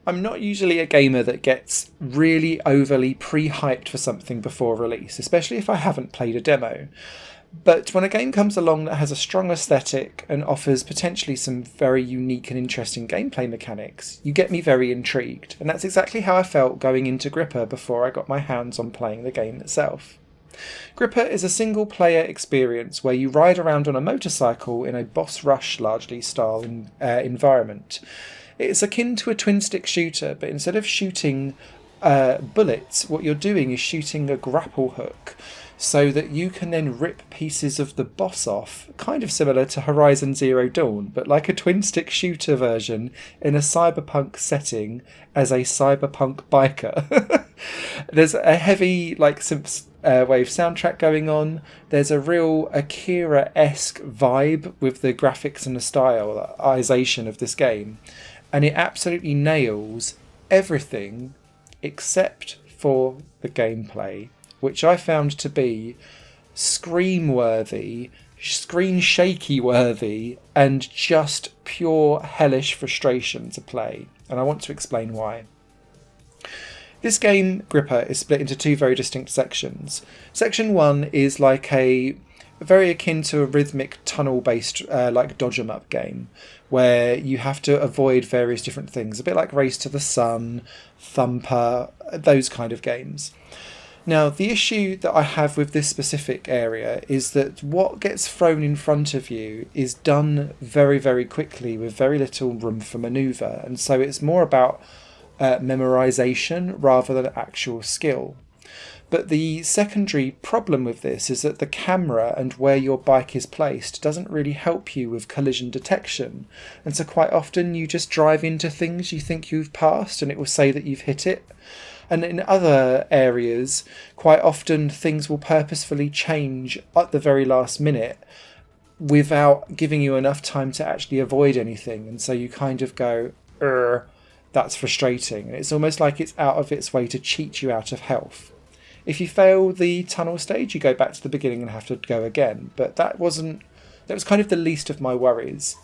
I'm not usually a gamer that gets really overly pre-hyped for something before release, especially if I haven't played a demo. But when a game comes along that has a strong aesthetic and offers potentially some very unique and interesting gameplay mechanics, you get me very intrigued. And that's exactly how I felt going into Gripper before I got my hands on playing the game itself. Gripper is a single-player experience where you ride around on a motorcycle in a boss rush largely style environment. It's akin to a twin-stick shooter, but instead of shooting bullets, what you're doing is shooting a grapple hook, so that you can then rip pieces of the boss off, kind of similar to Horizon Zero Dawn, but like a twin-stick shooter version in a cyberpunk setting as a cyberpunk biker. There's a heavy, synth wave soundtrack going on. There's a real Akira-esque vibe with the graphics and the stylization of this game, and it absolutely nails everything except for the gameplay, which I found to be scream-worthy, screen-shaky-worthy, and just pure hellish frustration to play. And I want to explain why. This game, Gripper, is split into two very distinct sections. Section 1 is like very akin to a rhythmic tunnel-based dodge 'em up game, where you have to avoid various different things, a bit like Race to the Sun, Thumper, those kind of games. Now, the issue that I have with this specific area is that what gets thrown in front of you is done very, very quickly with very little room for manoeuvre, and so it's more about memorization rather than actual skill. But the secondary problem with this is that the camera and where your bike is placed doesn't really help you with collision detection, and so quite often you just drive into things you think you've passed and it will say that you've hit it. And in other areas, quite often things will purposefully change at the very last minute without giving you enough time to actually avoid anything, and so you kind of go, that's frustrating. And it's almost like it's out of its way to cheat you out of health. If you fail the tunnel stage, you go back to the beginning and have to go again. But that was kind of the least of my worries.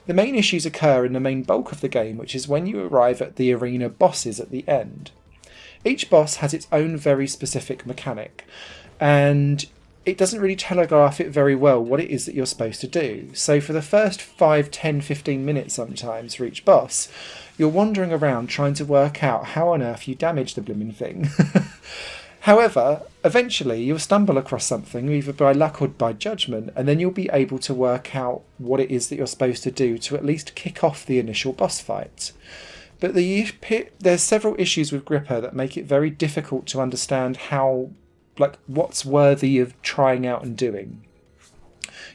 The main issues occur in the main bulk of the game, which is when you arrive at the arena bosses at the end. Each boss has its own very specific mechanic, and it doesn't really telegraph it very well what it is that you're supposed to do. So for the first 5, 10, 15 minutes sometimes for each boss, you're wandering around trying to work out how on earth you damage the blimmin' thing. However, eventually you'll stumble across something, either by luck or by judgment, and then you'll be able to work out what it is that you're supposed to do to at least kick off the initial boss fight. But there's several issues with Gripper that make it very difficult to understand what's worthy of trying out and doing.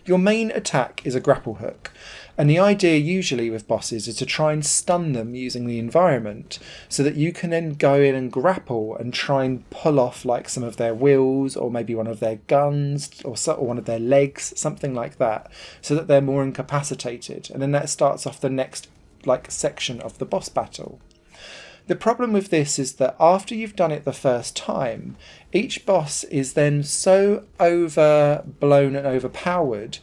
Your main attack is a grapple hook, and the idea usually with bosses is to try and stun them using the environment, so that you can then go in and grapple and try and pull off some of their wheels, or maybe one of their guns, or one of their legs, something like that, so that they're more incapacitated, and then that starts off the next section of the boss battle. The problem with this is that after you've done it the first time, each boss is then so overblown and overpowered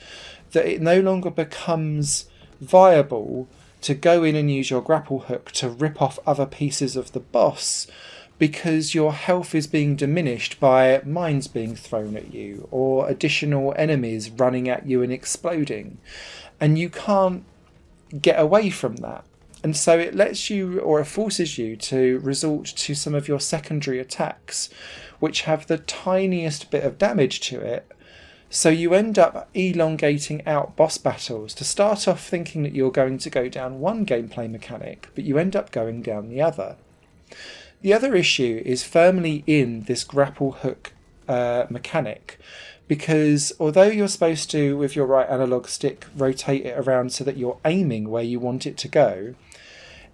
that it no longer becomes viable to go in and use your grapple hook to rip off other pieces of the boss, because your health is being diminished by mines being thrown at you or additional enemies running at you and exploding, and you can't get away from that. And so it lets you, or it forces you to resort to some of your secondary attacks, which have the tiniest bit of damage to it. So you end up elongating out boss battles to start off thinking that you're going to go down one gameplay mechanic, but you end up going down the other. The other issue is firmly in this grapple hook mechanic, because although you're supposed to, with your right analog stick, rotate it around so that you're aiming where you want it to go,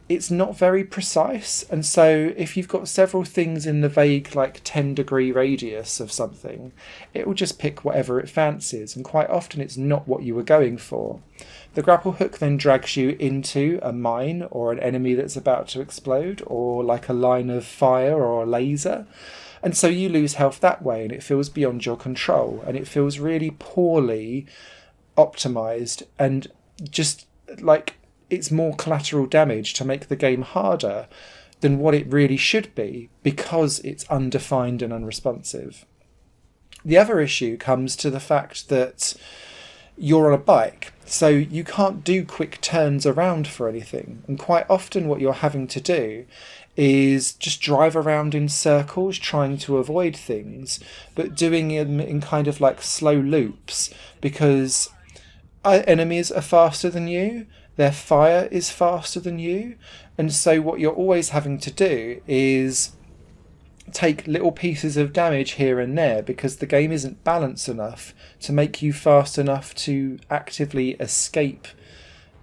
it's not very precise. And so if you've got several things in the vague 10-degree radius of something, it will just pick whatever it fancies, and quite often it's not what you were going for. The grapple hook then drags you into a mine or an enemy that's about to explode, or a line of fire or a laser. And so you lose health that way, and it feels beyond your control, and it feels really poorly optimized, and just it's more collateral damage to make the game harder than what it really should be because it's undefined and unresponsive. The other issue comes to the fact that you're on a bike, so you can't do quick turns around for anything. And quite often what you're having to do is just drive around in circles trying to avoid things, but doing them in kind of like slow loops, because enemies are faster than you, their fire is faster than you, and so what you're always having to do is take little pieces of damage here and there because the game isn't balanced enough to make you fast enough to actively escape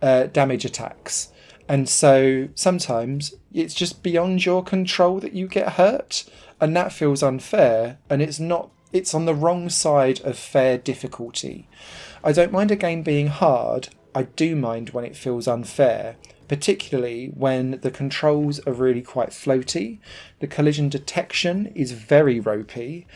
damage attacks. And so sometimes it's just beyond your control that you get hurt, and that feels unfair, and it's on the wrong side of fair difficulty. I don't mind a game being hard, I do mind when it feels unfair, particularly when the controls are really quite floaty, the collision detection is very ropey,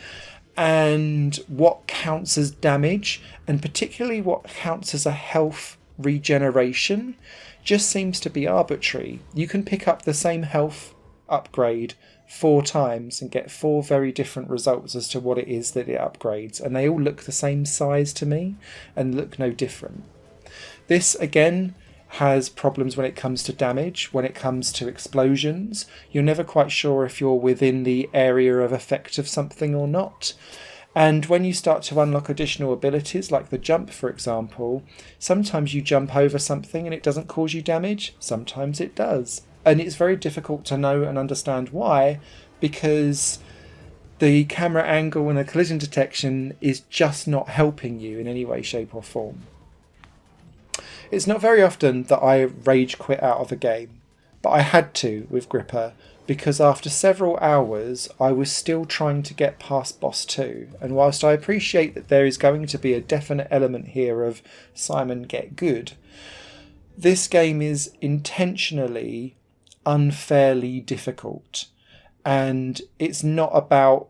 and what counts as damage, and particularly what counts as a health regeneration, just seems to be arbitrary. You can pick up the same health upgrade 4 times and get 4 very different results as to what it is that it upgrades, and they all look the same size to me and look no different. This again has problems when it comes to damage, when it comes to explosions. You're never quite sure if you're within the area of effect of something or not. And when you start to unlock additional abilities, like the jump, for example, sometimes you jump over something and it doesn't cause you damage, sometimes it does. And it's very difficult to know and understand why, because the camera angle and the collision detection is just not helping you in any way, shape or form. It's not very often that I rage quit out of a game, but I had to with Gripper, because after several hours I was still trying to get past boss 2, and whilst I appreciate that there is going to be a definite element here of Simon get good, this game is intentionally unfairly difficult, and it's not about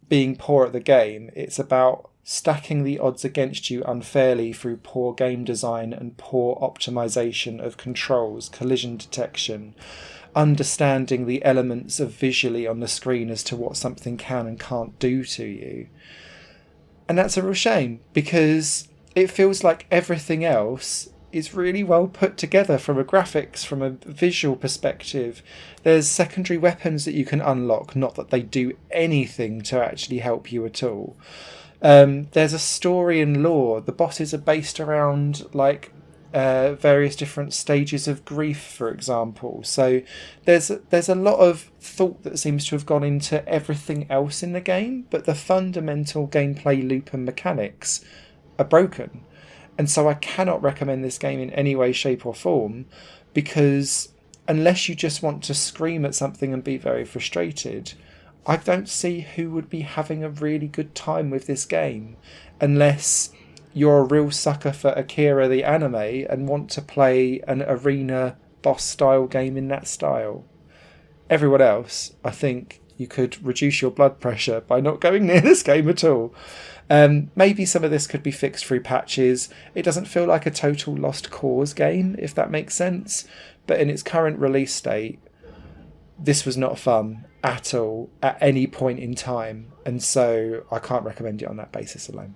being poor at the game, it's about stacking the odds against you unfairly through poor game design and poor optimization of controls, collision detection, understanding the elements of visually on the screen as to what something can and can't do to you. And that's a real shame, because it feels like everything else is really well put together from a graphics, from a visual perspective. There's secondary weapons that you can unlock, not that they do anything to actually help you at all. There's a story and lore. The bosses are based around various different stages of grief, for example. So there's a lot of thought that seems to have gone into everything else in the game, but the fundamental gameplay loop and mechanics are broken. And so I cannot recommend this game in any way, shape or form, because unless you just want to scream at something and be very frustrated, I don't see who would be having a really good time with this game, unless you're a real sucker for Akira the anime and want to play an arena boss style game in that style. Everyone else, I think you could reduce your blood pressure by not going near this game at all. Maybe some of this could be fixed through patches. It doesn't feel like a total lost cause game, if that makes sense, but in its current release state, this was not fun at all at any point in time, and so I can't recommend it on that basis alone.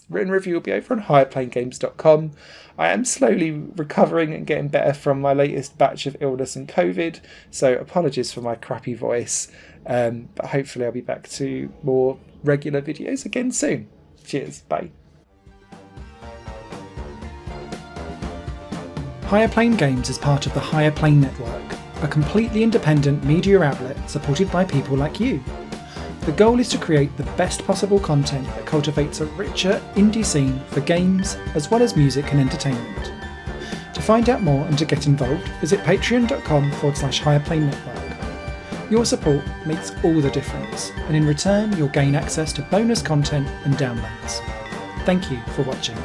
Written review will be over on higherplayinggames.com. I am slowly recovering and getting better from my latest batch of illness and COVID, so apologies for my crappy voice, but hopefully I'll be back to more regular videos again soon. Cheers, bye. Higher Plane Games is part of the Higher Plane Network, a completely independent media outlet supported by people like you. The goal is to create the best possible content that cultivates a richer indie scene for games as well as music and entertainment. To find out more and to get involved, visit patreon.com/higherplane-network. Your support makes all the difference, and in return you'll gain access to bonus content and downloads. Thank you for watching.